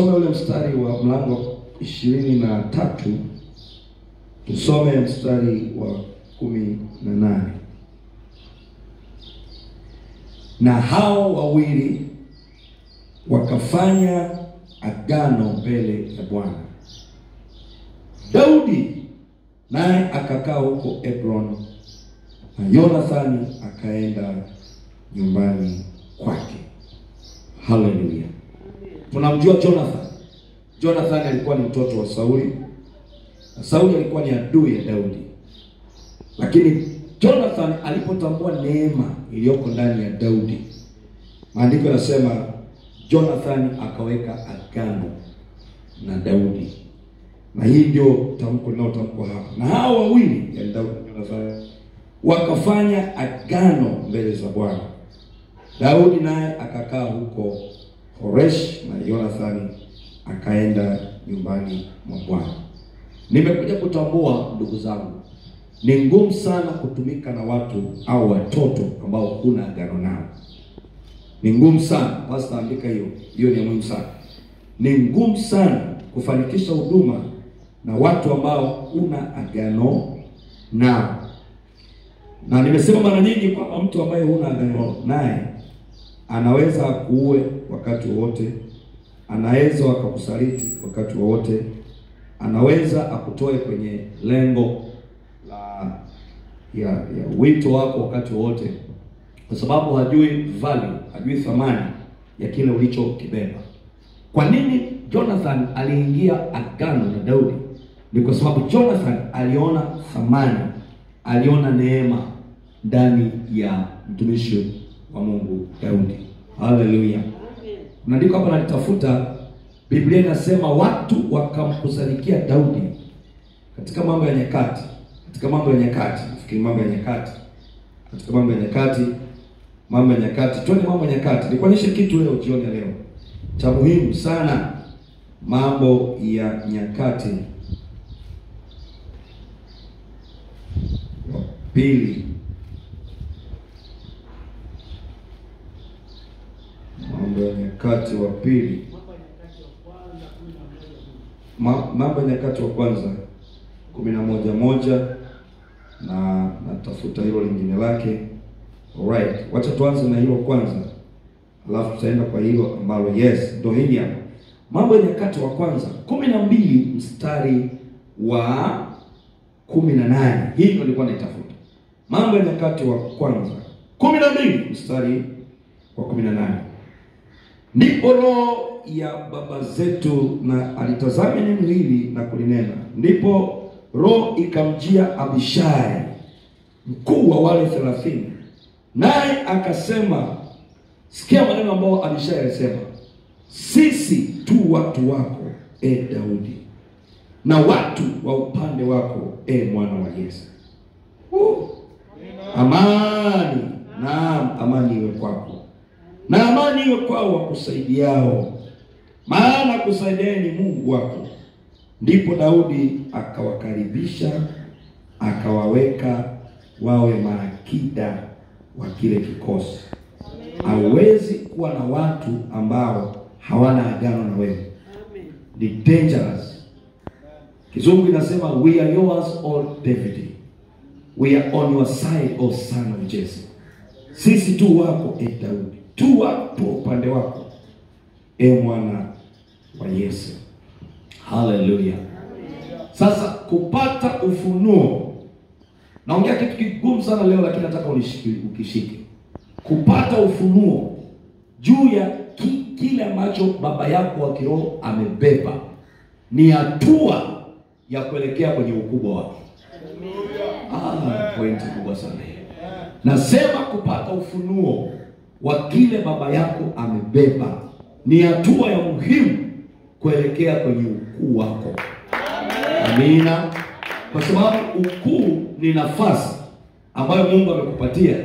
Tusome ule mstari wa mlango 23. Tusome mstari wa 18. Na hao wawili wakafanya agano mbele ya Bwana. Daudi naye akakaa huko Hebron, na Yonathani akaenda nyumbani kwake. Haleluya. Tunamjua Jonathan. Jonathan alikuwa ni mtoto wa Sauli. Na Sauli alikuwa ni adui ya Daudi. Lakini Jonathan alipotambua neema iliyoko ndani ya Daudi, maandiko yanasema Jonathan akaweka agano na Daudi. Na hii ndio tamko linalotamkwa hapa. Na hao wawili, ya Daudi na Jonathan, wakafanya agano mbele za Bwana. Daudi naye akakaa huko Horesh, na Jonathan akaenda nyumbani mwa Bwana. Nimekuja kutambua, ndugu zangu, ni ngumu sana kutumika na watu au watoto ambao huna agano nao. Ni ngumu sana. Pastor andika hiyo. Hiyo ni muhimu sana. Ni ngumu sana kufanikisha huduma na watu ambao huna agano nao. Na nimesema mara nyingi kwamba mtu ambaye huna agano naye anaweza kuue wakati wowote, anaweza akakusaliti wakati wowote, anaweza akutoe kwenye lengo la ya wito wako wakati wowote, kwa sababu hajui value, hajui thamani ya kile ulichokibeba. Kwa nini Jonathan aliingia agano na Daudi? Ni kwa sababu Jonathan aliona thamani, aliona neema ndani ya mtumishi wa Mungu Daudi. Haleluya. Unaandika hapa, nalitafuta, Biblia inasema watu wakamkusanikia Daudi katika Mambo ya Nyakati. Katika Mambo ya Nyakati, nafikiri Mambo ya Nyakati. Katika Mambo ya Nyakati, Mambo ya Nyakati, twende Mambo ya Nyakati. Nikuonyeshe kitu leo jioni ya leo cha muhimu sana. Mambo ya Nyakati pili. Mambo ya Nyakati wa pili. Mambo ya Nyakati wa kwanza 11:1, na natafuta hilo lingine lake. Alright, wacha tuanze na hilo kwanza, alafu tutaenda kwa hilo ambalo yes, ndio hili hapa. Mambo ya Nyakati wa kwanza 12 mstari wa 18. Hii ndio nilikuwa naitafuta. Mambo ya Nyakati wa kwanza 12 mstari wa 18. Ndipo roho ya baba zetu na alitazama neno hili na kulinena. Ndipo roho ikamjia Abishai, mkuu wa wale 30. Naye akasema, sikia maneno ambayo Abishai alisema: sisi tu watu wako, Daudi, na watu wa upande wako, mwana wa Yese. Amani, naam, amani iwe kwako, na amani iwe kwao wakusaidiao, maana kusaidia ni Mungu wako. Ndipo Daudi akawakaribisha, akawaweka wawe maakida wa kile kikosi. Hawezi kuwa na watu ambao hawana agano na wewe. Ni dangerous. Kizungu inasema we are yours, O David. We are on your side, O son of Jesse. Sisi tu wako, Daudi. Tu wapo upande wako, mwana wa Yesu. Hallelujah. Sasa kupata ufunuo. Naongea kitu kigumu sana leo, lakini nataka ukishike. Kupata ufunuo juu ya kile ambacho baba yako wa kiroho amebeba ni hatua ya kuelekea kwenye ukubwa wake. Point kubwa sana. Nasema kupata ufunuo wa kile baba yako amebeba ni hatua ya muhimu kuelekea kwenye ukuu wako. Amina. Kwa sababu ukuu ni nafasi ambayo Mungu amekupatia,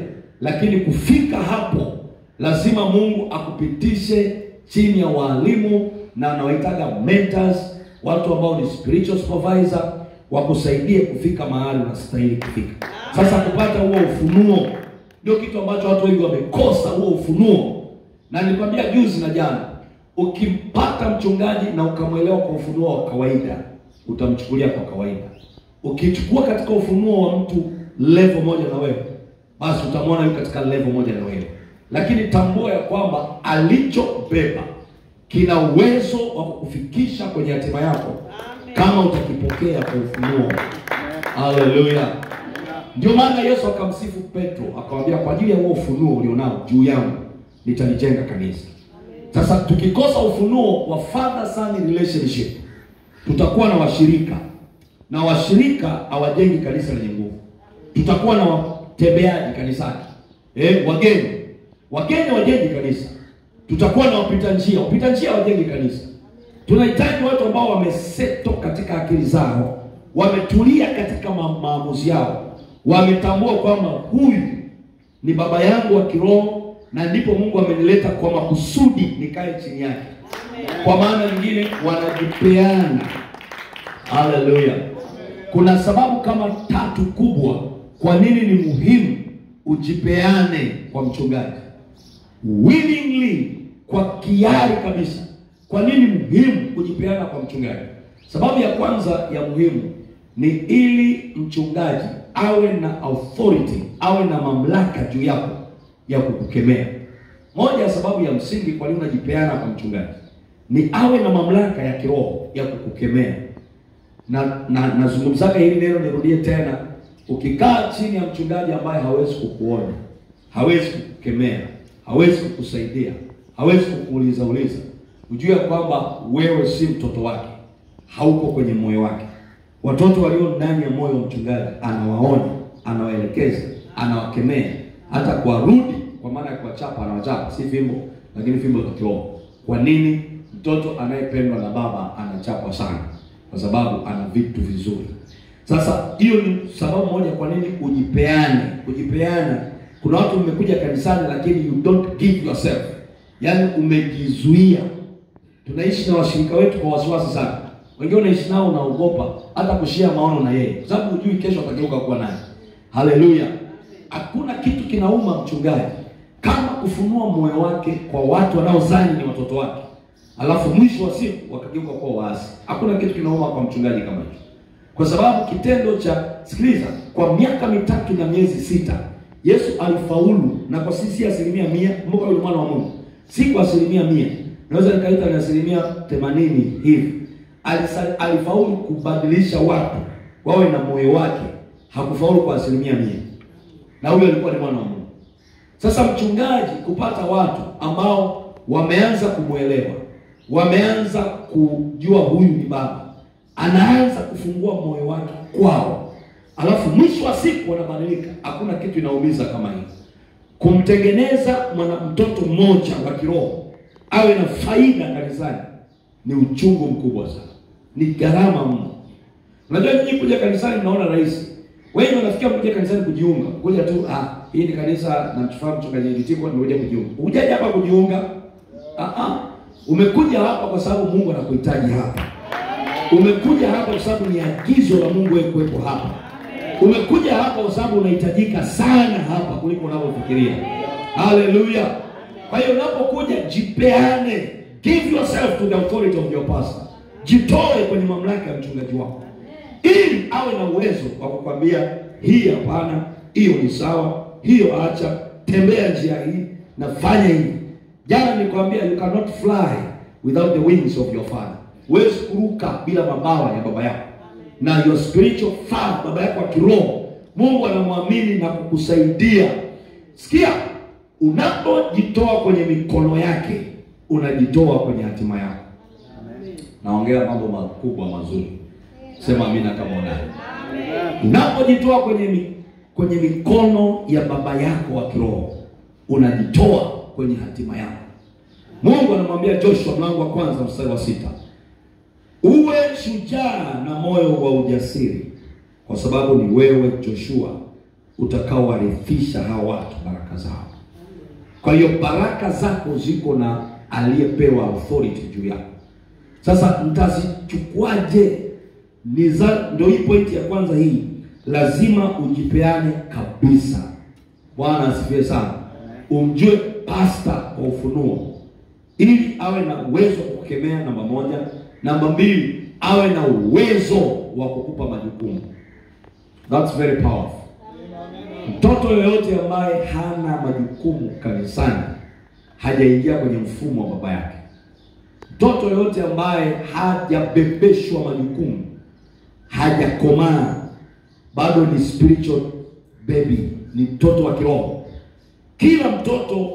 lakini kufika hapo lazima Mungu akupitishe chini ya walimu, na anawaitaga mentors, watu ambao ni spiritual supervisor, wakusaidie kufika mahali unastahili kufika. Sasa kupata huo ufunuo ndio kitu ambacho watu wengi wamekosa, huo ufunuo. Na nilikwambia juzi na jana, Ukimpata mchungaji na ukamwelewa kwa ufunuo wa kawaida, utamchukulia kwa kawaida. Ukichukua katika ufunuo wa mtu level moja na wewe, basi utamwona yuko katika level moja na wewe. Lakini tambua ya kwamba alichobeba kina uwezo wa kukufikisha kwenye hatima yako. Amen. Kama utakipokea kwa ufunuo. Haleluya. Ndio maana Yesu akamsifu Petro, akamwambia kwa ajili ya huo ufunuo ulionao juu yangu nitalijenga kanisa. Sasa tukikosa ufunuo wa father son relationship, tutakuwa na washirika. Na washirika hawajengi kanisa lenye nguvu. Tutakuwa na watembeaji kanisani. Wageni wajengi kanisa. Tutakuwa na wapita njia wajengi kanisa. Tunahitaji watu ambao wameseto katika akili zao, wametulia katika maamuzi yao, wametambua kwamba huyu ni baba yangu wa kiroho na ndipo Mungu amenileta kwa makusudi nikae chini yake. Kwa maana nyingine wanajipeana. Haleluya. Kuna sababu kama 3 kubwa kwa nini ni muhimu ujipeane kwa mchungaji. Willingly, kwa kiari kabisa. Kwa nini muhimu kujipeana kwa mchungaji? Sababu ya kwanza ya muhimu ni ili mchungaji awe na authority, awe na mamlaka juu yako ya kukukemea. Moja ya sababu ya msingi kwa nini unajipeana kwa mchungaji ni awe na mamlaka ya kiroho ya kukukemea. Na nazungumzaka hili neno, nirudie tena. Ukikaa chini ya mchungaji ambaye hawezi kukuona, hawezi kukukemea, hawezi kukusaidia, hawezi kukuuliza, ujue kwamba wewe si mtoto wake, hauko kwenye moyo wake. Watoto walio ndani ya moyo wa mchungaji anawaona, anawaelekeza, anawakemea, hata kuwarudi, kwa maana ya kuwachapa, anawachapa, si fimbo, lakini fimbo za kiroho. Kwa nini? Mtoto anayependwa na baba anachapwa sana, kwa sababu ana vitu vizuri. Sasa hiyo ni sababu moja kwa nini kujipeana. Kuna watu mmekuja kanisani lakini you don't give yourself. Yaani umejizuia. Tunaishi na washirika wetu kwa wasiwasi sana. Wengine unaishi nao unaogopa hata kushare maono na yeye, kwa sababu hujui kesho atageuka kuwa nani. Haleluya. Hakuna kitu kinauma mchungaji kama kufunua moyo wake kwa watu wanaozani ni watoto wake, alafu mwisho wa siku wakageuka kuwa waasi. Hakuna kitu kinauma kwa mchungaji kama hicho. Kwa sababu kitendo cha, sikiliza, kwa miaka 3 na miezi 6 Yesu alifaulu, na kwa sisi 100%, kumbuka yule mwana wa Mungu, si kwa 100%, naweza nikaita ni 80% hivi. Alifaulu kubadilisha watu wawe na moyo wake, hakufaulu kwa 100%. Na huyo alikuwa ni mwana wa Mungu. Sasa mchungaji kupata watu ambao wameanza kumuelewa, wameanza kujua huyu ni baba, anaanza kufungua moyo wake kwao, alafu mwisho wa siku wanabadilika. Hakuna kitu inaumiza kama hiyo. Kumtengeneza mtoto mmoja wa kiroho awe na faida kanisani ni uchungu mkubwa sana, ni gharama mno. Unajua nyinyi kuja kanisani mnaona rahisi. Wewe unafikia kuja kanisani kujiunga, kuja tu hii ni kanisa na mtufahamu mchungaji Nditiko nimekuja kujiunga. Hujaje hapa kujiunga? Umekuja hapa kwa sababu Mungu anakuhitaji hapa. Umekuja hapa kwa sababu ni agizo la Mungu wewe kuwepo hapa. Umekuja hapa kwa sababu unahitajika sana hapa kuliko unavyofikiria. Haleluya. Kwa hiyo unapokuja jipeane. Give yourself to the authority of your pastor. Jitoe kwenye mamlaka ya mchungaji wako, ili awe na uwezo wa kukwambia hii hapana, hiyo ni sawa, hiyo acha, tembea njia hii na fanya hivi. Jana nilikwambia you cannot fly without the wings of your father. Huwezi kuruka bila mabawa ya baba yako. Na your spiritual father, baba yako wa kiroho, Mungu anamwamini na kukusaidia. Sikia, unapojitoa kwenye mikono yake, unajitoa kwenye hatima yako. Naongea mambo makubwa mazuri. Sema amina kama unayo. Unapojitoa kwenye mikono ya baba yako wa kiroho, unajitoa kwenye hatima yako. Mungu anamwambia Joshua mlango wa 1 mstari wa 6. Uwe shujaa na moyo wa ujasiri, kwa sababu ni wewe Joshua utakaowarithisha hawa watu baraka zao. Kwa hiyo baraka zako ziko na aliyepewa authority juu yako. Sasa mtazichukuaje? Ndio hii pointi ya kwanza hii. Lazima ujipeane kabisa. Bwana asifiwe sana. Umjue pastor kwa ufunuo. ili awe na uwezo wa kukemea, namba moja. Namba mbili, awe na uwezo wa kukupa majukumu. That's very powerful. Mtoto yoyote ambaye hana majukumu kanisani hajaingia kwenye mfumo wa baba yake. Mtoto yoyote ambaye hajabebeshwa majukumu hajakomaa, bado ni spiritual baby, ni mtoto wa kiroho. Kila mtoto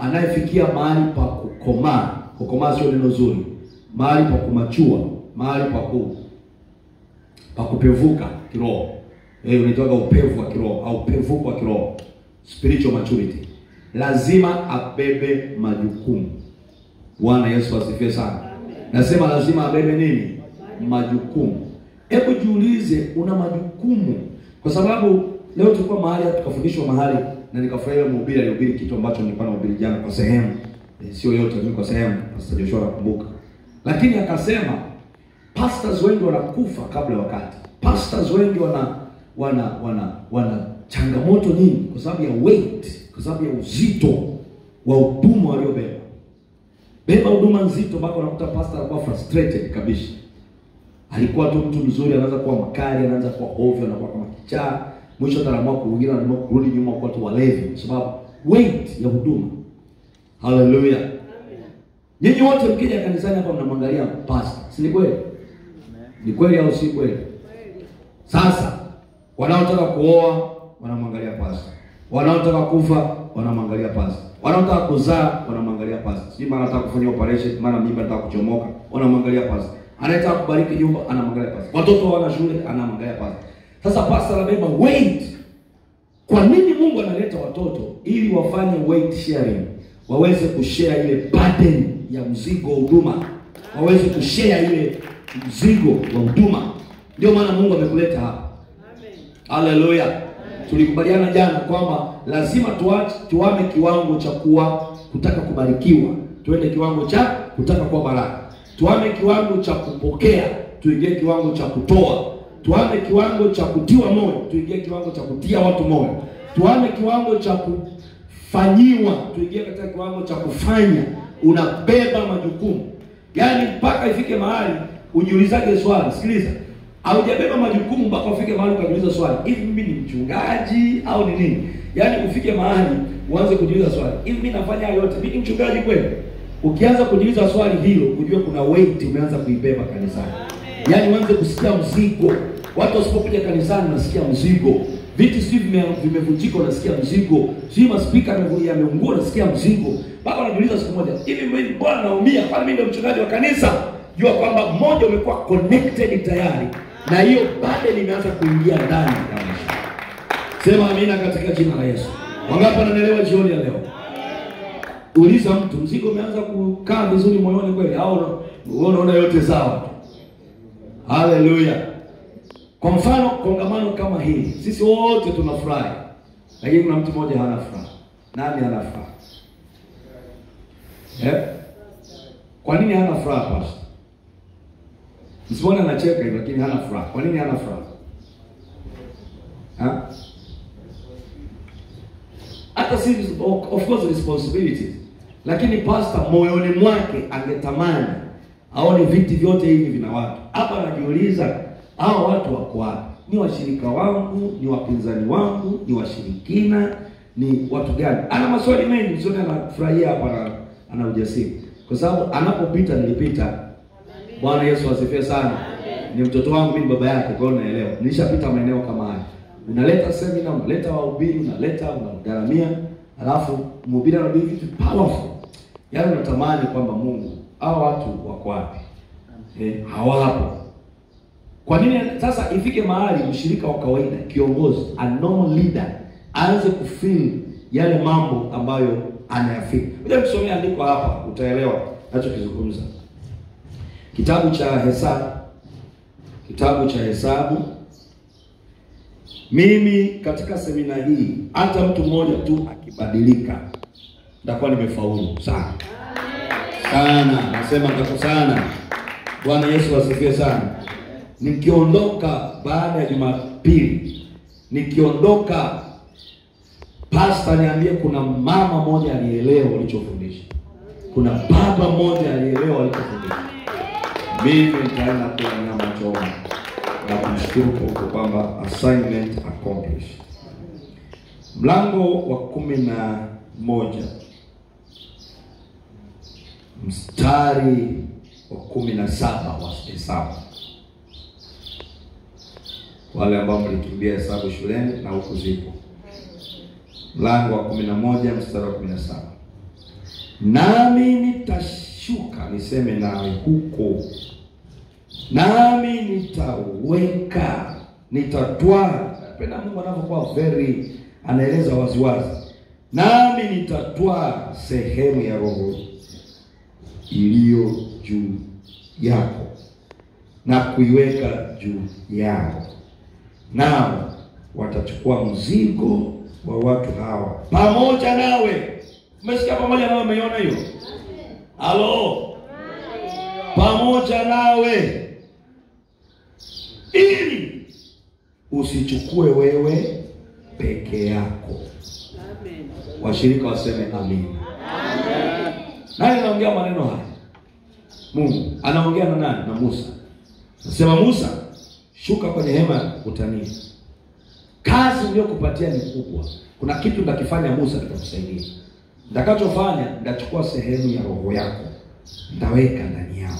anayefikia mahali pa kukomaa sio neno zuri, mahali pa kumachua, mahali pa kupevuka kiroho, unaitwa upevu wa kiroho au pevuko wa kiroho, spiritual maturity, lazima abebe majukumu. Bwana Yesu asifiwe sana. Nasema lazima abebe nini? Majukumu. Hebu jiulize, una majukumu? Kwa sababu leo tulikuwa mahali tukafundishwa mahali na nikafurahia mhubiri alihubiri kitu ambacho nilikuwa nahubiri jana kwa sehemu, sio yote, ni kwa sehemu, Pastor Joshua nakumbuka. Lakini akasema pastors wengi wanakufa kabla ya wakati. Pastors wengi wana changamoto nyingi kwa sababu ya weight, kwa sababu ya uzito wa huduma waliobeba. Beba huduma nzito mpaka unakuta pastor anakuwa frustrated kabisa. Alikuwa tu mtu mzuri, anaanza kuwa makali, anaanza kuwa ovyo, anakuwa kama kichaa. Mwisho ataamua kuingia na kurudi nyuma kwa watu walevi kwa sababu weight ya huduma. Hallelujah. Amen. Nyinyi wote mkija kanisani hapa mnamwangalia pastor. Si ni kweli? Ni kweli au si kweli? Sasa wanaotaka kuoa wanamwangalia pastor. Wanaotaka kufa wanamwangalia pastor. Wanaotaka kuzaa wanamwangalia pastor. Si mara anataka kufanya operation, mara mimba anataka kuchomoka, wanamwangalia pastor. Anataka kubariki nyumba, anamwangalia pastor. Watoto wana shule, anamwangalia pastor. Sasa pastor anabeba weight. Kwa nini Mungu analeta watoto? Ili wafanye weight sharing. Waweze kushare ile burden ya mzigo wa huduma. Waweze kushare ile mzigo wa huduma. Ndio maana Mungu amekuleta hapa. Amen. Hallelujah. Tulikubaliana jana kwamba lazima tuame kiwango cha kutaka kubarikiwa, tuende kiwango cha kutaka kuwa baraka. Tuame kiwango cha kupokea, tuingie kiwango cha kutoa. Tuame kiwango cha kutiwa moyo, tuingie kiwango cha kutia watu moyo. Tuame kiwango cha kufanyiwa, tuingie katika kiwango cha kufanya. Unabeba majukumu. Yaani mpaka ifike mahali ujiulizage swali. Sikiliza. Haujabeba majukumu mpaka ufike mahali ukajiuliza swali, hivi mimi ni mchungaji au ni nini? Yaani ufike mahali uanze kujiuliza swali, hivi mimi nafanya yote, mimi ni mchungaji kweli? Ukianza kujiuliza swali hilo, ujue kuna weight umeanza kuibeba kanisani. Yaani uanze kusikia mzigo. Watu wasipokuja kanisani unasikia mzigo. Viti si vimevunjika unasikia mzigo. Si maspika yameungua unasikia mzigo. Mpaka unajiuliza siku moja, hivi mimi bwana naumia, kwani mimi ndio mchungaji wa kanisa? Jua kwamba mmoja umekuwa connected tayari na hiyo burden imeanza kuingia ndani ya maisha. Sema amina katika jina la Yesu. Wangapi wananielewa jioni ya leo? Uliza mtu, mzigo umeanza kukaa vizuri moyoni kweli au unaona yote sawa? Hallelujah. Kwa mfano kongamano kama hili, sisi wote tunafurahi. Lakini kuna mtu mmoja hana furaha. Nani hana furaha? Kwa nini hana furaha pastor? Msione anacheka hivi lakini hana furaha. Kwa nini hana furaha? Hata si of course responsibilities. Lakini pastor moyoni mwake angetamani aone viti vyote hivi vina watu. Hapa anajiuliza, hao watu wako wapi? Ni washirika wangu, ni wapinzani wangu, ni washirikina, ni watu gani? Ana maswali mengi, msione anafurahia hapa, ana ujasiri. Kwa sababu anapopita nilipita. Bwana Yesu asifiwe sana. Amen. Ni mtoto wangu mimi baba yake, kwa hiyo naelewa. Nilishapita maeneo kama haya. Unaleta seminar, unaleta wahubiri, unagaramia, alafu mhubiri anahubiri vitu powerful. Yaani unatamani kwamba Mungu, hao watu wako wapi? Hawapo. Kwa nini sasa ifike mahali mshirika wa kawaida, kiongozi, a normal leader aanze kufeel yale mambo ambayo anayafika? Ngoja tusomee andiko hapa utaelewa ninachokizungumza. Kitabu cha Hesabu. Mimi katika semina hii hata mtu mmoja tu akibadilika nitakuwa nimefaulu sana. Sana, nasema kwa sana. Bwana Yesu asifiwe sana. Nikiondoka baada ya Jumapili, nikiondoka Pastor, niambie kuna mama moja alielewa ulichofundisha. Kuna baba moja alielewa ulichofundisha. Mimi nitaenda kwa nyama choma na kumshukuru kwa kwamba assignment accomplished. Mlango wa 11 mstari wa 17 wa Hesabu. Wale ambao mlikimbia Hesabu shuleni na huko zipo. Mlango wa 11 mstari wa 17. Nami nitashuka niseme nawe huko. Nami nitatwaa. Napenda Mungu anapokuwa very anaeleza waziwazi. Nami nitatwaa sehemu ya roho iliyo juu yako na kuiweka juu yao, nao watachukua mzigo wa watu hawa pamoja nawe. Umesikia pamoja nawe? Umeiona hiyo? Halo, pamoja nawe, ili usichukue wewe peke yako. Amen. Washirika waseme amen. Amen. Nani anaongea maneno haya? Mungu. Anaongea na nani? Na Musa. Nasema Musa, shuka kwenye hema ya kukutania. Kazi niliyokupatia ni kubwa. Kuna kitu nitakifanya Musa, nitakusaidia. Nitakachofanya, nitachukua sehemu ya roho yako, nitaweka ndani yao.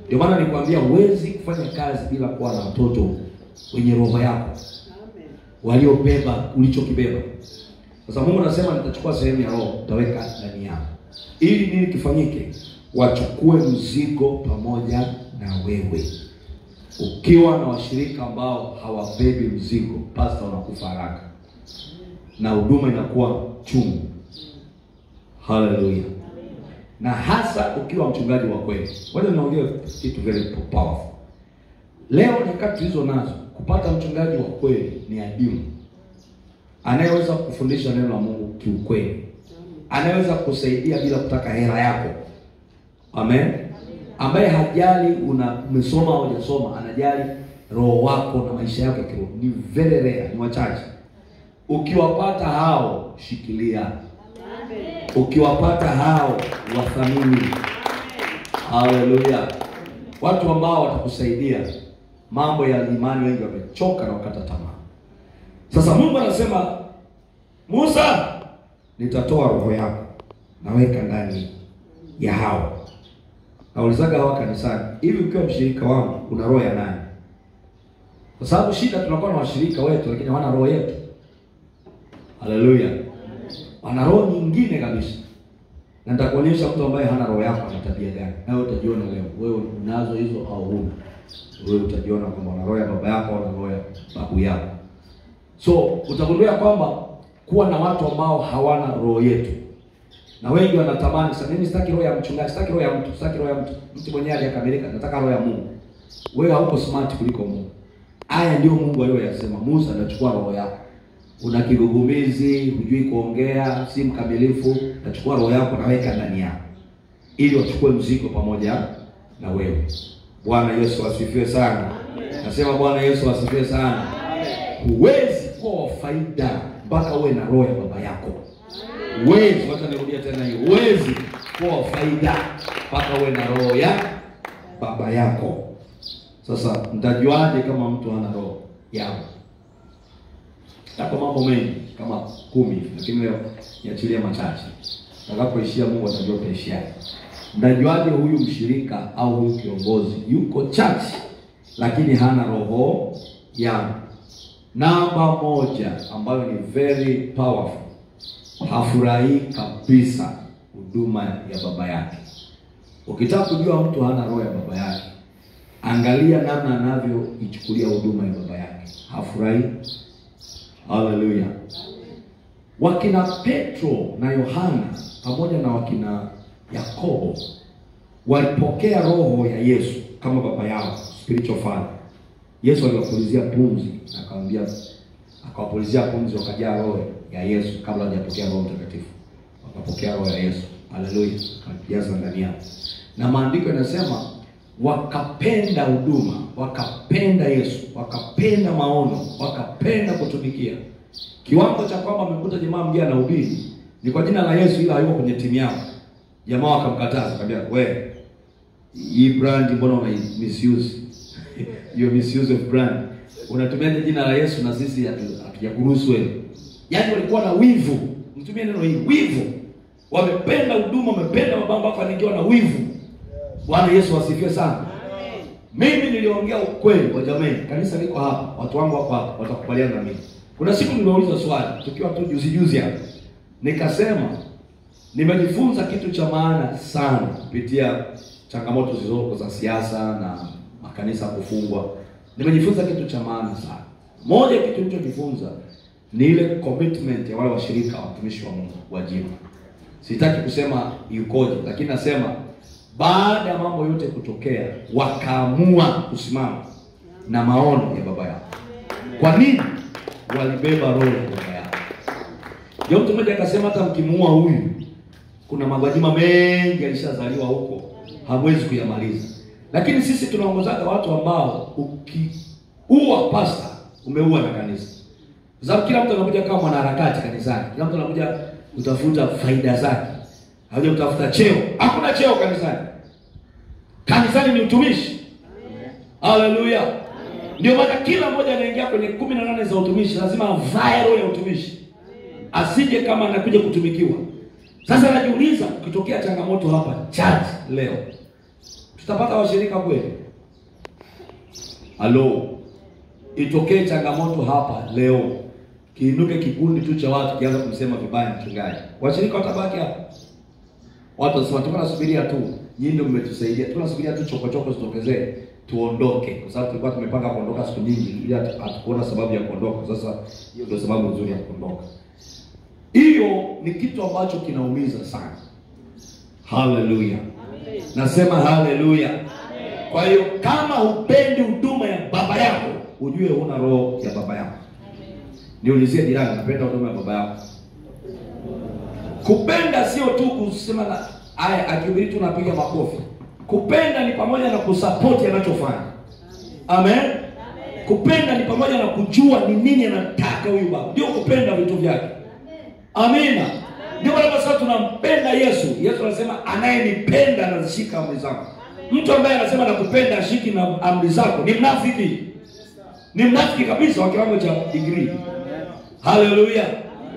Ndio maana nikwambia huwezi kufanya kazi bila kuwa na watoto wenye roho yako. Amen. Waliobeba ulichokibeba. Sasa Mungu anasema nitachukua sehemu ya roho, nitaweka ndani yao. Ili nini kifanyike? Wachukue mzigo pamoja na wewe. Ukiwa na washirika ambao hawabebi mzigo, pastor unakufa haraka na huduma inakuwa chungu. Hallelujah. Na hasa ukiwa mchungaji wa kweli. Wacha niongee kitu very powerful. Leo nyakati hizo nazo, kupata mchungaji wa kweli ni adimu. Anayeweza kufundisha neno la Mungu kiukweli. Anayeweza kusaidia bila kutaka hela yako. Amen. Ambaye hajali umesoma au hujasoma, anajali roho wako na maisha yako kiroho. Ni very rare, ni wachache. Ukiwapata hao, shikilia. Ukiwapata hao, wathamini. Hallelujah. Watu ambao watakusaidia. Mambo ya imani wengi wamechoka na wakata tamaa. Sasa Mungu anasema, Musa, nitatoa roho yako, naweka ndani ya hao. Naulizaga hawa kanisani, hivi ukiwa mshirika wangu una roho ya nani? Kwa sababu shida tunakuwa na washirika wetu lakini hawana roho yetu. Haleluya. Wana roho nyingine kabisa. Na nitakuonyesha mtu ambaye hana roho yako ana tabia gani. Na wewe utajiona leo. Wewe unazo hizo au huna. Wewe utajiona kwamba una roho ya baba yako au una roho ya babu yako. So, utagundua kwamba kuwa na watu ambao hawana roho yetu. Na wengi wanatamani sana, mimi sitaki roho ya mchungaji, sitaki roho ya mtu, sitaki roho ya mtu. Mtu mwenyewe aliyekamilika, nataka roho ya Mungu. Wewe hauko smart kuliko Mungu. Haya ndio Mungu aliyoyasema. Musa, anachukua roho yako. Una kigugumizi, hujui kuongea, si mkamilifu, nachukua roho yako naweka ndani yako. Ili wachukue mzigo pamoja na wewe. Bwana Yesu asifiwe sana. Nasema Bwana Yesu asifiwe sana. Huwezi kuwa wa faida mpaka uwe na roho ya baba yako. Huwezi, wacha nirudia tena hiyo. Huwezi kuwa wa faida mpaka uwe na roho ya baba yako. Sasa mtajuaje kama mtu hana roho yao? Hapo mambo mengi kama 10, lakini leo niachilia machache. Utakapoishia Mungu atajua utaishia. Mtajuaje huyu mshirika au huyu kiongozi yuko church lakini hana roho yao? Namba 1 ambayo ni very powerful. Hafurahi kabisa huduma ya baba yake. Ukitaka kujua mtu hana roho ya baba yake, angalia namna anavyoichukulia huduma ya baba yake. Hafurahi. Hallelujah. Wakina Petro na Yohana pamoja na wakina Yakobo walipokea roho ya Yesu kama baba yao, spiritual father. Yesu aliwapulizia pumzi, akawapulizia pumzi wakajaa roho ya Yesu kabla hajapokea Roho Mtakatifu. Wakapokea roho ya Yesu. Haleluya. Akajaza ndani yao. Na maandiko yanasema wakapenda huduma, wakapenda Yesu, wakapenda maono, wakapenda kutumikia. Kiwango cha kwamba amekuta jamaa mgeni anahubiri ni kwa jina la Yesu ila hayuko kwenye timu yao. Jamaa wakamkataza, akamwambia, "Wewe, hii brand mbona una misuse? You misuse of brand. Unatumia jina la Yesu na sisi hatujakuruhusu wewe." Yaani walikuwa na wivu. Mtumie neno hili, wivu. Wamependa huduma, wamependa mabamba kwa ningiwa na wivu. Bwana Yesu asifiwe sana. Mimi niliongea ukweli kwa jamii. Kanisa liko hapa, watu wangu hapa watakubaliana na mimi. Kuna siku nimeuliza swali tukiwa tu juzi hapa. Nikasema nimejifunza kitu cha maana sana kupitia changamoto zilizopo za siasa na makanisa kufungwa. Nimejifunza kitu cha maana sana. Moja kitu nilichojifunza ni ile commitment ya wale washirika watumishi wa Mungu wajibu. Sitaki kusema yukoje, lakini nasema baada ya mambo yote kutokea wakaamua kusimama na maono ya baba yao. Kwa nini? Walibeba roho ya baba yao. Ndio mtu mmoja akasema hata mkimuua huyu kuna magwajima mengi alishazaliwa huko, hamwezi kuyamaliza. Lakini sisi tunaongozaga watu ambao ukiua pasta umeua na kanisa. Kwa sababu kila mtu anakuja kama mwanaharakati kanisani. Kila mtu anakuja kutafuta faida zake. Haja kutafuta cheo. Hakuna cheo kanisani. Kanisani ni utumishi. Haleluya. Ndio maana kila mmoja anaingia kwenye 18 za utumishi lazima avae roho ya utumishi. Asije kama anakuja kutumikiwa. Sasa najiuliza, ukitokea changamoto hapa church leo, tutapata washirika kweli? Halo. Itokee changamoto hapa leo, kiinuke kikundi tu cha watu kianza kumsema vibaya mchungaji, washirika watabaki hapa? Watu wasema tunasubiria tu, nyinyi ndio mmetusaidia, tunasubiria tu chokochoko zitokezee tuondoke, kwa sababu tulikuwa tumepanga kuondoka siku nyingi ili hatukuona sababu ya kuondoka. Sasa hiyo ndio sababu nzuri ya kuondoka. Hiyo ni kitu ambacho kinaumiza sana. Haleluya. Nasema haleluya. Kwa hiyo kama hupendi huduma ya baba yako, ujue huna roho ya baba yako. Niulizie jirani, unapenda huduma ya baba yako? Kupenda sio tu kusema na haya akihubiri tu unapiga makofi. Kupenda ni pamoja na kusupport anachofanya. Amen. Kupenda ni pamoja na kujua ni nini anataka huyu baba. Ndio kupenda vitu vyake. Amina. Ndio maana sasa tunampenda Yesu. Yesu anasema anayenipenda anazishika amri zangu. Mtu ambaye anasema nakupenda ashiki na amri zako ni mnafiki. Ni mnafiki kabisa wa kiwango cha degree. Haleluya.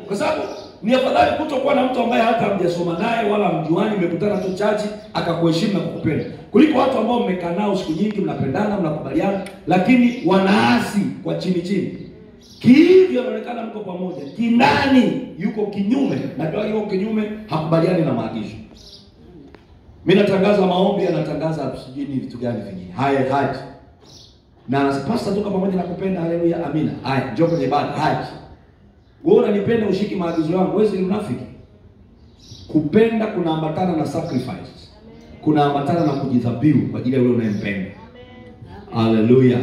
Kwa sababu ni afadhali kutokuwa na mtu ambaye hata hamjasoma naye wala mjuani, mmekutana tu chachi akakuheshimu na kukupenda, kuliko watu ambao mmekaa nao siku nyingi, mnapendana, mnakubaliana, lakini wanaasi kwa chini. Kihivyo anaonekana mko pamoja, kindani yuko kinyume, na kwa hiyo kinyume hakubaliani na maagizo. Mimi natangaza maombi, anatangaza sijini vitu gani vingine. Haya haji. Na anasipasa tu pamoja na kupenda. Haleluya, amina. Haya, njoo kwenye ibada, haji. Wewe unanipenda ushiki maagizo yangu, wewe ni mnafiki. Kupenda kunaambatana na sacrifice. Kunaambatana na kujidhabihu kwa ajili ya yule unayempenda. Haleluya.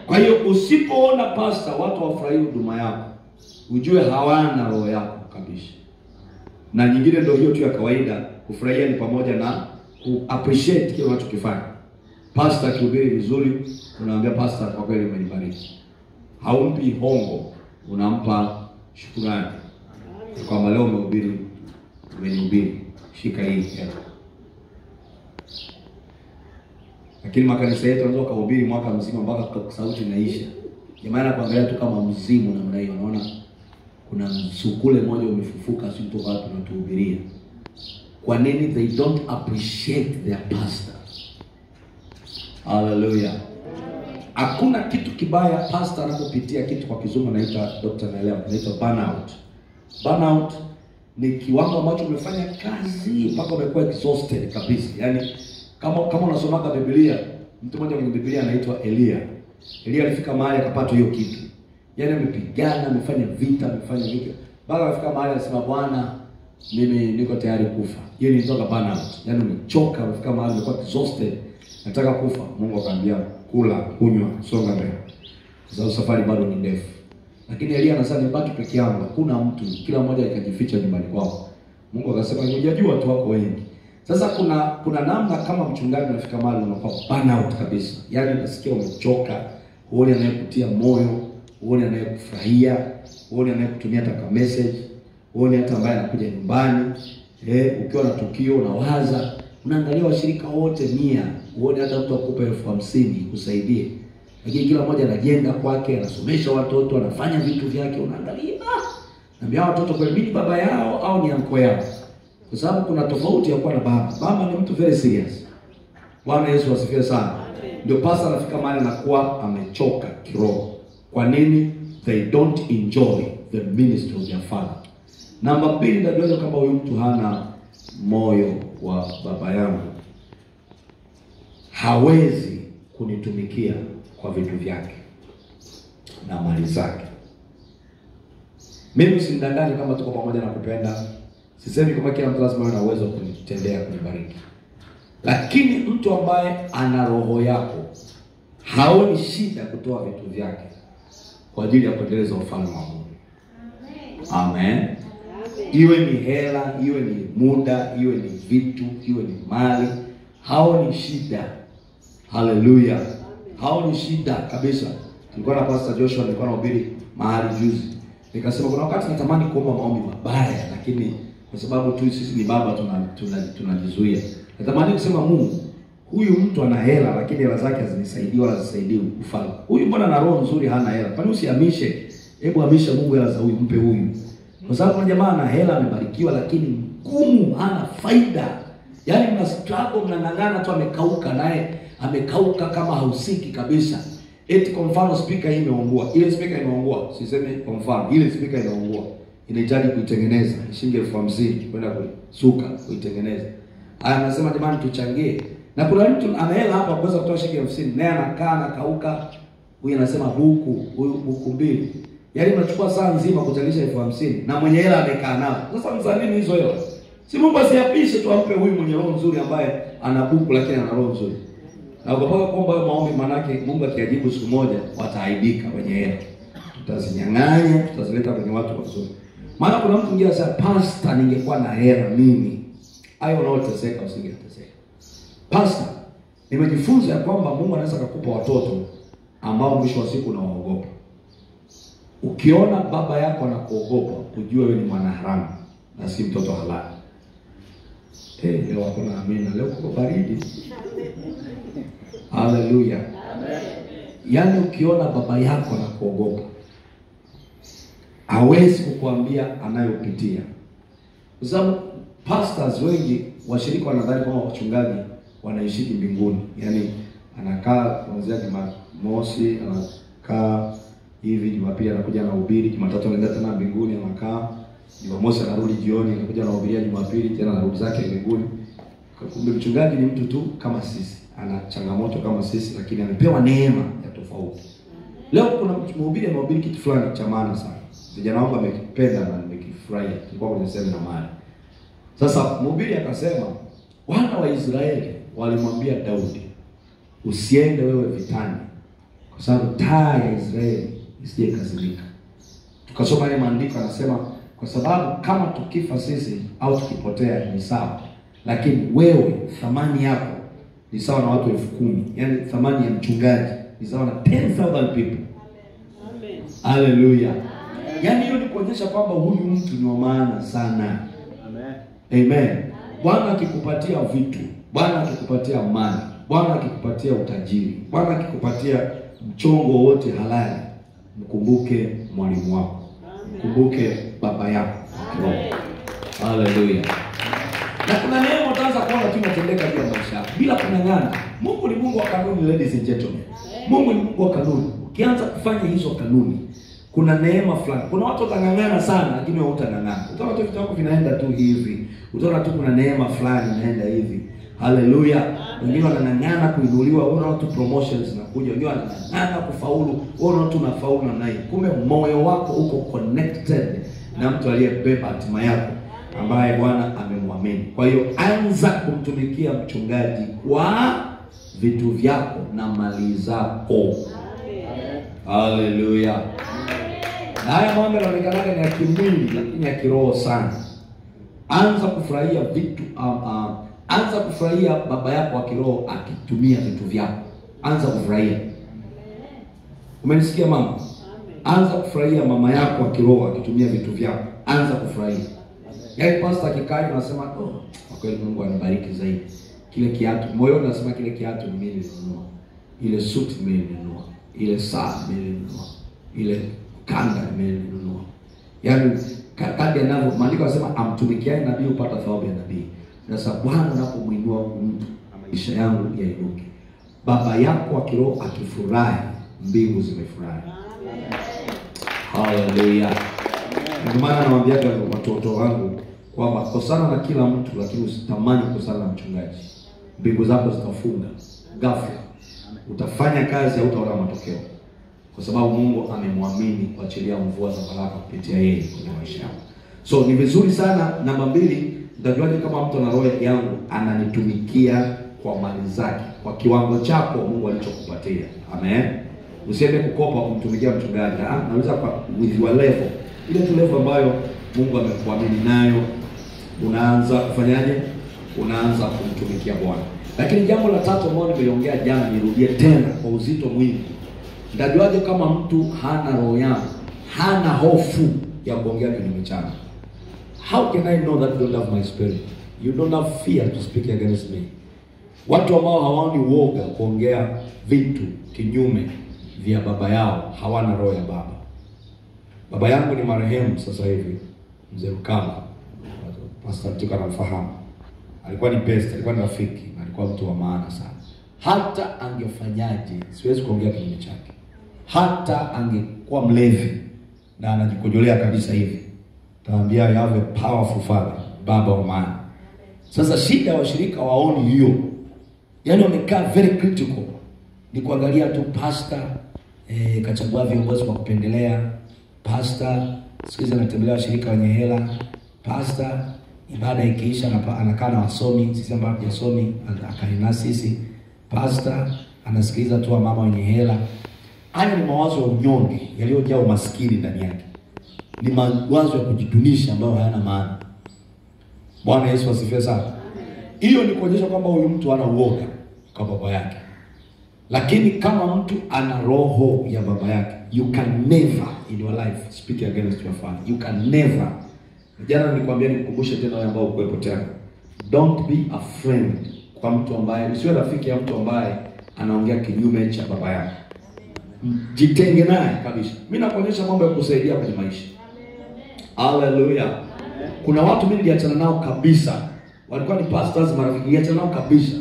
Kwa hiyo usipoona pasta watu wafurahie huduma yako, ujue hawana roho yako kabisa. Na nyingine ndio hiyo tu ya kawaida, kufurahia ni pamoja na ku-appreciate kile unachokifanya. Pasta akihubiri vizuri, unamwambia pasta, kwa kweli umenibariki. Haumpi hongo, unampa shukrani. Kwamba leo umenihubiri, shika hii hela. Lakini makanisa yetu yanaweza kuhubiri mwaka mzima mpaka sauti inaisha. Jamani, kuangalia tu kama mzimu namna hiyo, unaona kuna msukule mmoja umefufuka sio kutoka watu wanatuhubiria. Kwa nini they don't appreciate their pastor? Hallelujah. Hakuna kitu kibaya pastor anapopitia kitu, kwa kizungu anaita Dr. Naelewa, anaita burnout. Burnout ni kiwango ambacho umefanya kazi mpaka umekuwa exhausted kabisa. Yaani kama unasomaga Biblia, mtu mmoja kwenye Biblia anaitwa Elia. Elia alifika mahali akapata hiyo kitu. Yaani amepigana, amefanya vita, amefanya nini. Baada alifika mahali akasema, Bwana, mimi niko tayari kufa. Hiyo ni kutoka burnout. Yaani umechoka, umefika mahali umekuwa exhausted, nataka kufa. Mungu akamwambia, kula, kunywa, songa mbele. Sasa safari bado ni ndefu. Lakini Elia anasema nibaki peke yangu, hakuna mtu, kila mmoja akajificha nyumbani kwao. Mungu akasema unajua watu wako wengi. Sasa kuna namna kama mchungaji unafika mahali unakuwa burnout kabisa. Yaani unasikia umechoka, huoni anayekutia moyo, huoni anayekufurahia. uone anayekutumia hata message, uone hata ambaye anakuja nyumbani. Ukiwa na tukio unawaza, unaangalia washirika wote 100, uone hata mtu akupe 50,000 kusaidie. Lakini kila mmoja anajenga kwake, anasomesha watoto, anafanya vitu vyake, unaangalia naambia watoto kwa mimi baba yao au ni anko yao. Kwa sababu kuna tofauti ya kuwa na baba. Baba ni mtu very serious. Bwana Yesu asifiwe sana. Ndio pasa anafika mahali anakuwa amechoka kiroho. Kwa nini? They don't enjoy the ministry of their father. Namba 2, ndio kama huyu mtu hana moyo wa baba yangu, hawezi kunitumikia kwa vitu vyake na mali zake. Mimi simdangani kama tuko pamoja na kupenda. Sisemi kama kila mtu lazima awe na uwezo wa kunitendea, kunibariki. Lakini mtu ambaye ana roho yako haoni shida kutoa vitu vyake kwa ajili ya kuendeleza ufalme wa Mungu. Amen. Iwe ni hela, iwe ni muda, iwe ni vitu, iwe ni mali, haoni shida. Haleluya. Haoni shida kabisa. Tulikuwa na Pastor Joshua, alikuwa anahubiri mahali juzi. Nikasema kuna wakati natamani kuomba maombi mabaya, lakini kwa sababu tu sisi ni baba tunajizuia. Natamani kusema Mungu, huyu mtu ana hela lakini hela zake hazinisaidii wala hazisaidii ufalme. Huyu mbona ana roho nzuri hana hela? Kwani usihamishe? Hebu hamisha Mungu hela za huyu, mpe huyu. Kwa sababu kuna jamaa ana hela amebarikiwa lakini ngumu, hana faida. Yaani mna struggle, mnang'ang'ana tu, amekauka naye, amekauka kama hausiki kabisa. Eti kwa mfano speaker hii imeungua. Ile speaker imeungua. Siseme kwa mfano, ile speaker imeungua. Inahitaji kuitengeneza. Shilingi 50,000 kwenda kusuka kuitengeneza. Anasema jamani tuchangie. Na kuna mtu ana hela hapa kuweza kutoa shilingi 50,000, naye anakaa na kauka. Huyu anasema buku 2. Yaani unachukua saa nzima kuchangisha 50,000 na mwenye hela amekaa nao. Sasa mzalini hizo hela. Si Mungu asiapishe tu ampe huyu mwenye roho nzuri ambaye ana buku lakini ana roho nzuri. Na ukapaka kuomba maombi, manake Mungu akiajibu siku moja wataaibika wenye hela. Tutazinyang'anya, tutazileta kwenye watu wazuri. Maana kuna mtu mwingine anasema pastor, ningekuwa na hela mimi. Hayo unaoteseka usingeteseka. Pastor, nimejifunza kwamba Mungu anaweza kukupa watoto ambao mwisho wa siku unawaogopa. Ukiona baba yako anakuogopa, ujue wewe ni mwanaharamu na si mtoto halali. Leo kuna amina, leo kuko baridi. Haleluya. Amen. Yaani ukiona baba yako anakuogopa, hawezi kukuambia anayopitia. Kwa sababu pastors wengi, washirika wanadhani kama wachungaji wanaishi mbinguni. Yaani anakaa kuanzia Jumamosi, anakaa hivi, Jumapili anakuja anahubiri, Jumatatu anaenda tena mbinguni, anakaa Jumamosi anarudi jioni, anakuja anahubiria Jumapili tena anarudi zake mbinguni. Kumbe mchungaji ni mtu tu kama sisi, ana changamoto kama sisi, lakini amepewa neema ya tofauti. Leo kuna mhubiri amehubiri kitu fulani cha maana sana. Vijana wangu wamekipenda na nimekifurahia. Tulikuwa kwenye semina mahali. Sasa mhubiri akasema, wana wa Israeli walimwambia Daudi, usiende wewe vitani kwa sababu taa ya Israeli isije kazimika. Tukasoma ile maandiko, anasema kwa sababu kama tukifa sisi au tukipotea ni sawa, lakini wewe thamani yako ni sawa na watu 10,000. Yaani thamani ya mchungaji ni sawa na 10,000 people. Amen. Haleluya. Yaani hiyo ni kuonyesha kwamba huyu mtu ni wa maana sana. Amen. Amen. Bwana akikupatia vitu, Bwana akikupatia mali, Bwana akikupatia utajiri, Bwana akikupatia mchongo wote halali, mkumbuke mwalimu wako. Mkumbuke baba yako. Amen. Haleluya. Na kuna neema utaanza kuona tu inatendeka juu ya maisha yako bila kunyang'ana. Mungu ni Mungu wa kanuni, ladies and gentlemen. Mungu ni Mungu wa kanuni. Ukianza kufanya hizo kanuni, kuna neema fulani. Kuna watu watang'ang'ana sana lakini wewe hutang'ang'ana. Utaona tu vitu vyako vinaenda tu hivi. Utaona tu kuna neema fulani inaenda hivi. Haleluya. Wengine wanang'ang'ana kuinuliwa, unaona tu promotions zinakuja. Wengine wanang'ang'ana kufaulu, unaona tu unafaulu na naye. Kumbe moyo wako uko connected na mtu aliyebeba hatima yako, ambaye Bwana amemwamini. Kwa hiyo anza kumtumikia mchungaji kwa vitu vyako na mali zako. Amen. Haleluya. Na haya mambo yanaonekana ni ya kimwili lakini ya kiroho sana. Anza kufurahia vitu, anza kufurahia baba yako wa kiroho akitumia vitu vyako. Anza kufurahia. Umenisikia mama? anza kufurahia mama yako wa kiroho akitumia vitu vyako. Anza kufurahia. Yaani pastor akikaa anasema, "Oh, kwa kweli Mungu anibariki zaidi. Kile kiatu, moyo unasema kile kiatu ni mimi nilinunua. Ile suit mimi nilinunua. Ile saa mimi nilinunua. Ile kanda mimi nilinunua." Yaani kadri anavyo maandiko yanasema amtumikiaye nabii upata thawabu ya nabii. Sasa Bwana anapomuinua mtu na maisha yangu yainuke. Baba yako wa kiroho akifurahi, mbingu zimefurahi. Hallelujah. Ndio maana nawaambia watoto wangu kwamba kosana na kila mtu, lakini usitamani kukosana na mchungaji. Mbingu zako zitafunga ghafla. Utafanya kazi au utaona matokeo. Kwa sababu Mungu amemwamini kuachilia mvua za baraka kupitia yeye kwenye maisha yako. So ni vizuri sana. Namba 2, nitajuaje kama mtu na roho yangu ananitumikia kwa mali zake, kwa kiwango chako Mungu alichokupatia. Amen. Usiende kukopa kumtumikia mchungaji. Naweza kwa with your level. Ile tu level ambayo Mungu amekuamini nayo, unaanza kufanyaje? Unaanza kumtumikia Bwana. Lakini jambo la tatu ambalo nimeliongea jana, nirudie tena kwa uzito mwingi. Nitajuaje kama mtu hana roho yangu, hana hofu ya kuongea kinyume changu? How can I know that you don't have my spirit? You don't have fear to speak against me. Watu ambao hawaoni uoga kuongea vitu kinyume vya baba yao hawana roho ya baba. Baba yangu ni marehemu sasa hivi, Mzee Rukama. Pastor Tuka anamfahamu. Alikuwa ni best, alikuwa ni rafiki, alikuwa mtu wa maana sana. Hata angefanyaje, siwezi kuongea kinyume chake. Hata angekuwa mlevi na anajikojolea kabisa hivi, taambia you have a powerful father, baba wa maana. Sasa shida washirika waoni hiyo. Yaani wamekaa very critical. Ni kuangalia tu pastor kachagua viongozi kwa kupendelea. Pastor sikiza anatembelea washirika wenye hela. Pastor ibada ikiisha anakaa na wasomi, sisi ambao hajasomi akaina sisi. Pastor anasikiliza tu mama wenye hela. Haya ni mawazo ya unyonge yaliyojaa umaskini ndani yake. Ni mawazo ya kujidunisha ambayo hayana maana. Bwana Yesu asifiwe sana. Hiyo ni kuonyesha kwamba huyu mtu ana uoga kwa baba yake. Lakini kama mtu ana roho ya baba yake, you can never in your life speak against your father. You can never. Jana nilikwambia nikukumbushe tena wale ambao uko tena. Don't be a friend kwa mtu ambaye, usiwe rafiki ya mtu ambaye anaongea kinyume cha baba yake. Jitenge naye kabisa. Mimi nakuonyesha mambo ya kusaidia kwenye maisha. Hallelujah. Kuna watu mimi niliachana nao kabisa. Walikuwa ni pastors marafiki, niliachana nao kabisa.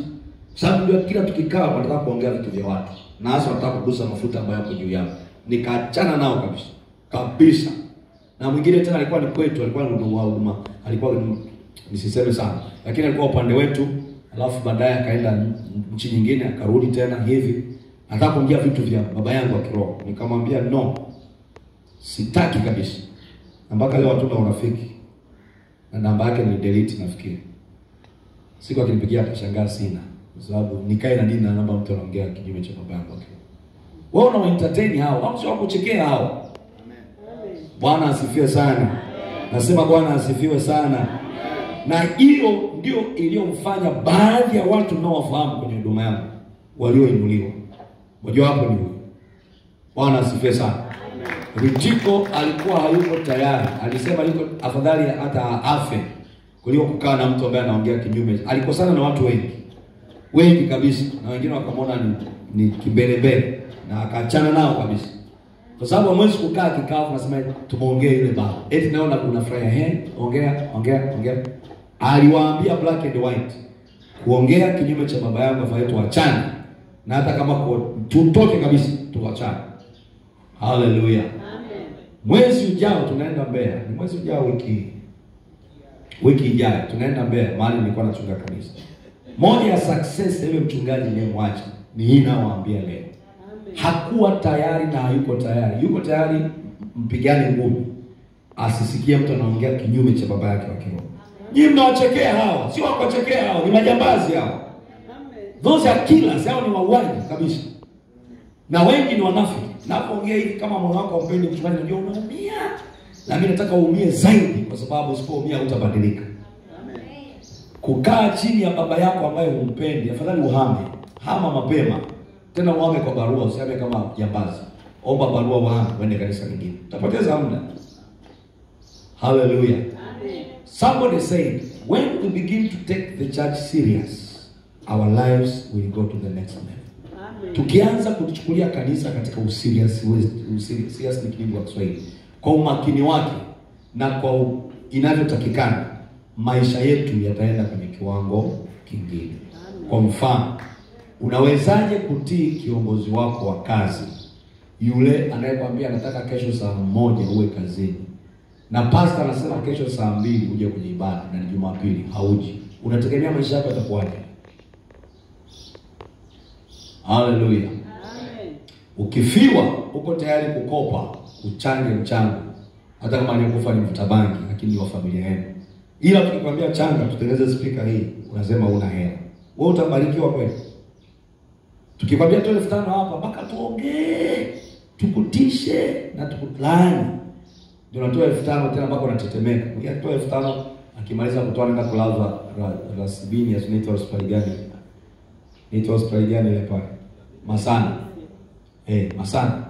Sababu ndio kila tukikaa wanataka kuongea vitu vya watu. Na hasa wanataka kugusa mafuta ambayo yako juu yao. Nikaachana nao kabisa. Kabisa. Na mwingine tena alikuwa ni kwetu, alikuwa ni huduma. Alikuwa nisiseme sana, lakini alikuwa upande wetu, alafu baadaye akaenda nchi nyingine, akarudi tena hivi. Anataka kuongea vitu vya baba yangu wa kiroho. Nikamwambia no. Sitaki kabisa. Na mpaka leo hatuna urafiki. Na namba yake ni delete nafikiri. Siku akinipigia akashangaa sina. Kwa sababu nikae na nini na namba mtu anaongea kinyume cha baba yangu wa kiroho. Wewe una entertain hao, au sio kuchekea hao? Amen. Bwana asifiwe sana. Amen. Nasema Bwana asifiwe sana. Amen. Na hiyo ndio iliyomfanya baadhi ya watu mnaowafahamu kwenye huduma yangu walioinuliwa. Mmoja wapo ni huyo. Bwana asifiwe sana. Rijiko alikuwa hayuko tayari. Alisema yuko afadhali hata afe kuliko kukaa na mtu ambaye anaongea kinyume. Alikosana na watu wengi. Wengi kabisa. Na wengine wakamwona ni kimbelembele na akaachana nao kabisa. Kwa sababu hamwezi kukaa kikao nasema tumeongea ile baba. Eti naona unafurahia ongea. Aliwaambia black and white. Kuongea kinyume cha baba yangu afanye tuachane. Na hata kama tutoke kabisa tuachane. Hallelujah. Amen. Mwezi ujao tunaenda Mbeya. Ni mwezi ujao wiki ijayo tunaenda Mbeya mahali nilikuwa nachunga kanisa. Moja ya success ile mchungaji nimemwacha ni hii nawaambia leo. Amen. Hakuwa tayari na hayuko tayari. Yuko tayari mpigane ngumi. Asisikie mtu anaongea kinyume cha baba yake wa kiroho. Nyinyi mnawachekea hao, sio wakuchekea hao, ni majambazi hao. Amen. Those are killers, hao ni wauaji kabisa. Na wengi ni wanafiki. Napoongea hivi kama moyo wako umpende mchungaji unajua unaumia. Lakini nataka uumie zaidi kwa sababu usipoumia hutabadilika. Amen. Kukaa chini ya baba yako ambaye humpendi, afadhali uhame. Hama mapema. Tena uhame kwa barua, usihame kama jambazi. omba barua uende kanisa lingine. Utapoteza muda. Hallelujah. Amen. Somebody said, when we begin to take the church serious, our lives will go to the next level. Amen. Tukianza kuchukulia kanisa katika userious ni kilingo wa Kiswahili, kwa umakini wake na kwa inavyotakikana, maisha yetu yataenda kwenye kiwango kingine. Kwa mfano, unawezaje kutii kiongozi wako wa kazi, yule anayekwambia nataka kesho saa 1 uwe kazini, na pastor anasema kesho saa 2 uje kwenye ibada na ni Jumapili hauji? Unategemea maisha yako yatakuwaje? Hallelujah. Amen. Ukifiwa uko tayari kukopa, uchange mchango, hata kama aliyekufa ni mvuta bangi lakini wa familia yenu. Ila tukikwambia changa tutengeneze speaker hii, unasema una hela. Wewe utabarikiwa kweli? Tukikwambia toe 5,000 hapa mpaka tuongee, tukutishe na tukutlaani, ndio unatoa 5,000 tena mpaka unatetemeka. Unatoa 5,000 akimaliza kutoa nenda kulazwa rasibini ya tunaitwa hospitali gani? Inaitwa hospitali gani ile pale? Masana. Masana.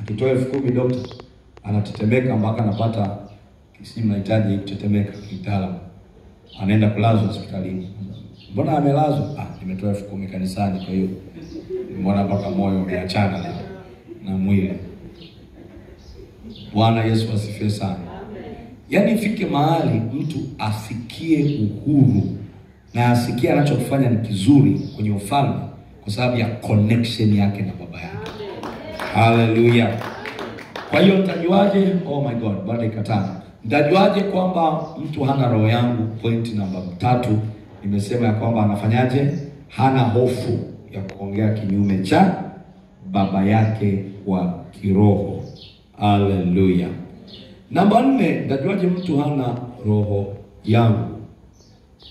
Akitoa 10,000 daktari anatetemeka mpaka anapata kisi mnahitaji kutetemeka kitaalamu. Anaenda kulazwa hospitalini. Mbona amelazwa? Nimetoa 10,000 kanisani, kwa hiyo mbona mpaka moyo umeachana na mwili. Bwana Yesu asifiwe sana. Yaani ifike mahali mtu afikie uhuru na asikie anachofanya ni kizuri kwenye ufalme kwa sababu ya connection yake na baba yake. Hallelujah. Kwa hiyo nitajuaje? Oh my God, baada ya 5. Nitajuaje kwamba mtu hana roho yangu? Point namba 3 nimesema ya kwamba anafanyaje? Hana hofu ya kuongea kinyume cha baba yake wa kiroho. Hallelujah. Namba 4, nitajuaje mtu hana roho yangu?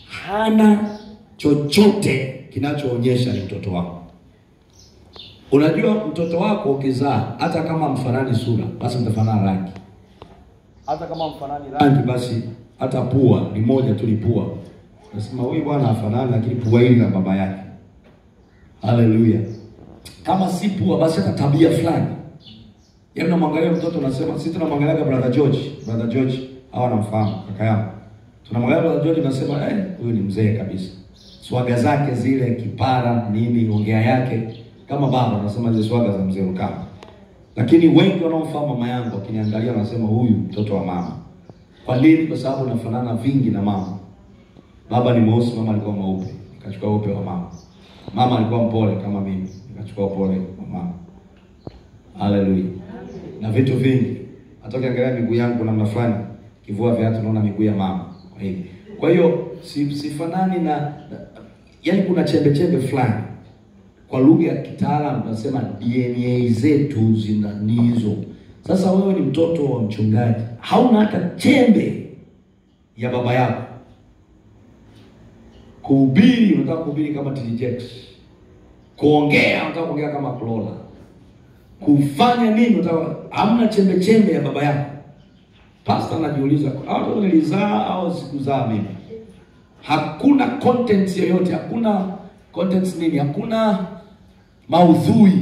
Hana chochote kinachoonyesha ni mtoto wako. Unajua mtoto wako ukizaa, hata kama mfanani sura, basi mtafanana rangi. Hata kama mfanani rangi, basi hata pua ni moja tu, ni pua. Nasema huyu bwana afanana, lakini pua hili na baba yake. Hallelujah. Kama si pua, basi hata tabia fulani. Yaani unamwangalia mtoto unasema, sisi tunamwangalia brother George, hawa anamfahamu kaka yangu. Tunamwangalia brother George unasema, huyu ni mzee kabisa. Swaga zake zile, kipara, nini, ongea yake kama baba, anasema zile swaga za mzee Rukama. Lakini wengi wanaofahamu mama yangu akiniangalia wanasema huyu mtoto wa mama. Kwa nini? Kwa sababu nafanana vingi na mama. Baba ni mweusi, mama alikuwa mweupe, nikachukua upe wa mama. Mama alikuwa mpole kama mimi, nikachukua upole wa mama. Hallelujah. Na vitu vingi. Hata ukiangalia miguu yangu namna fulani, kivua viatu unaona miguu ya mama. Kwa hiyo sifanani na yaani kuna chembe fulani. Kwa lugha ya kitaalamu tunasema DNA zetu zina nizo. Sasa wewe ni mtoto wa mchungaji, hauna hata chembe ya baba yako. Kuhubiri unataka kuhubiri kama TJ. Kuongea unataka kuongea kama Clola. Kufanya nini unataka, hamna chembe ya baba yako. Pastor anajiuliza, au nilizaa au sikuzaa mimi? Hakuna content yoyote, hakuna contents nini, hakuna maudhui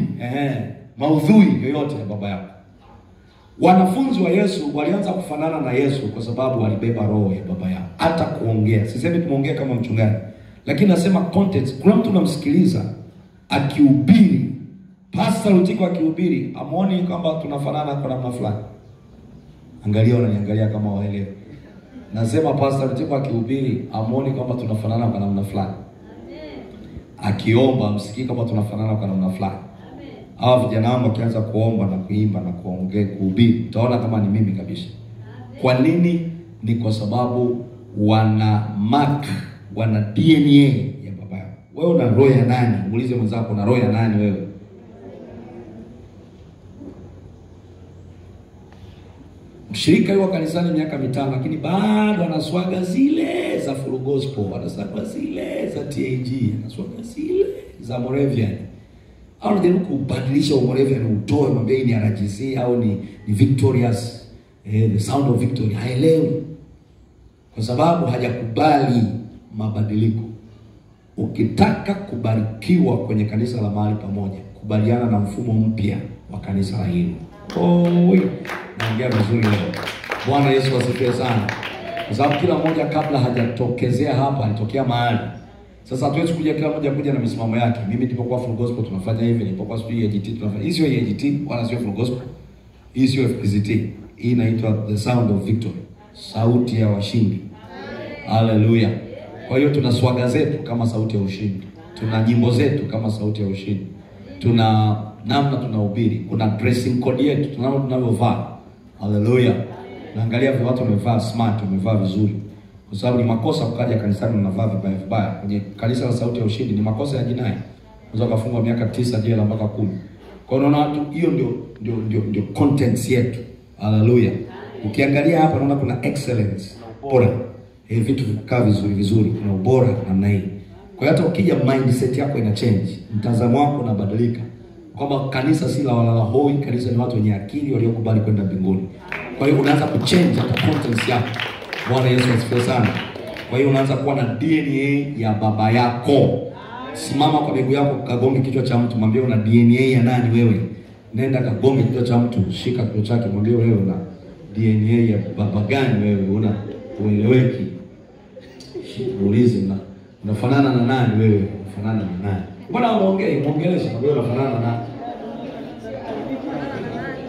yoyote ya baba yako. Wanafunzi wa Yesu walianza kufanana na Yesu kwa sababu walibeba roho ya baba yao. Hata kuongea, sisemi tumeongea kama mchungaji, lakini nasema content. Kuna mtu unamsikiliza akihubiri, Pastor Lutiko akihubiri, amuoni kwamba tunafanana kwa namna fulani? Angalia, unaniangalia kama waelewe. Nasema Pastor Lutiko akihubiri, amuoni kwamba tunafanana kwa namna fulani? Akiomba msikii kama tunafanana kwa namna fulani? Hawa vijana wangu wakianza kuomba na kuimba na kuongea kuhubiri, utaona kama ni mimi kabisa. Kwa nini? Ni kwa sababu wana mark, wana DNA ya baba yao. Wewe una roho ya nani? Muulize mwenzako, una roho ya nani wewe? Mshirika yuko kanisani miaka 5 lakini bado anaswaga zile za full gospel, anaswaga zile za TAG, anaswaga zile za Moravian. Au unajaribu kubadilisha Moravian utoe mwambie ni RGC au ni Victorious, the sound of victory. Haelewi. Kwa sababu hajakubali mabadiliko. Ukitaka kubarikiwa kwenye kanisa la mahali pamoja, kukubaliana na mfumo mpya wa kanisa la hilo. Oi, naongea vizuri leo. Bwana Yesu asifiwe sana. Kwa sababu kila mmoja kabla hajatokezea hapa alitokea mahali. Sasa hatuwezi kuja kila mmoja kuja na misimamo yake. Mimi nilipokuwa Full Gospel tunafanya hivi, nilipokuwa sijui AGT tunafanya. Hii sio AGT wala sio Full Gospel. Hii sio FPCT. Hii inaitwa The Sound of Victory. Sauti ya washindi. Hallelujah. Kwa hiyo tuna swaga zetu kama sauti ya ushindi. Tuna nyimbo zetu kama sauti ya ushindi. Tuna namna tunahubiri. Kuna dressing code yetu, tunao tunavyovaa. Hallelujah. Naangalia vile watu wamevaa smart, wamevaa vizuri. Kwa sababu ni makosa kukaja kanisani unavaa vibaya vibaya. Kwenye kanisa la sauti ya ushindi ni makosa ya jinai. Unaweza kufungwa miaka 9 jela mpaka 10. Kwa hiyo unaona hiyo ndio contents yetu. Hallelujah. Ukiangalia hapa unaona kuna excellence, bora. Vitu vikaa vizuri, kuna ubora namna hii. Kwa hiyo hata ukija mindset yako ina change, mtazamo wako unabadilika. Kwamba kanisa si la walala hoi, kanisa ni watu wenye akili waliokubali kwenda mbinguni. Kwa hiyo unaanza kuchange hata contents yako. Bwana Yesu asifiwe sana. Kwa hiyo unaanza kuwa na DNA ya baba yako. Simama kwa miguu yako, kagonge kichwa cha mtu, mwambie una DNA ya nani wewe. Nenda kagonge kichwa cha mtu, shika kichwa chake, mwambie wewe una DNA ya baba gani wewe, una ueleweki. Muulize unafanana na nani wewe? Unafanana na nani? Mbona muongeleshe, mwambie unafanana na nani?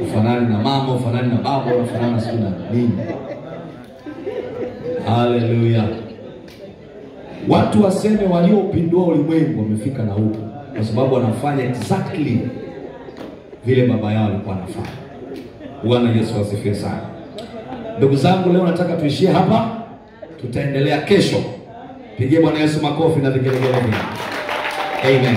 Ufanani na mama, ufanani na baba, unafanana sio na nini? Hallelujah. Watu waseme waliopindua ulimwengu wamefika na huko kwa sababu wanafanya exactly vile baba yao alikuwa anafanya. Bwana Yesu asifiwe sana. Ndugu zangu, leo nataka tuishie hapa. Tutaendelea kesho. Pigie Bwana Yesu makofi na vigelegele. Amen.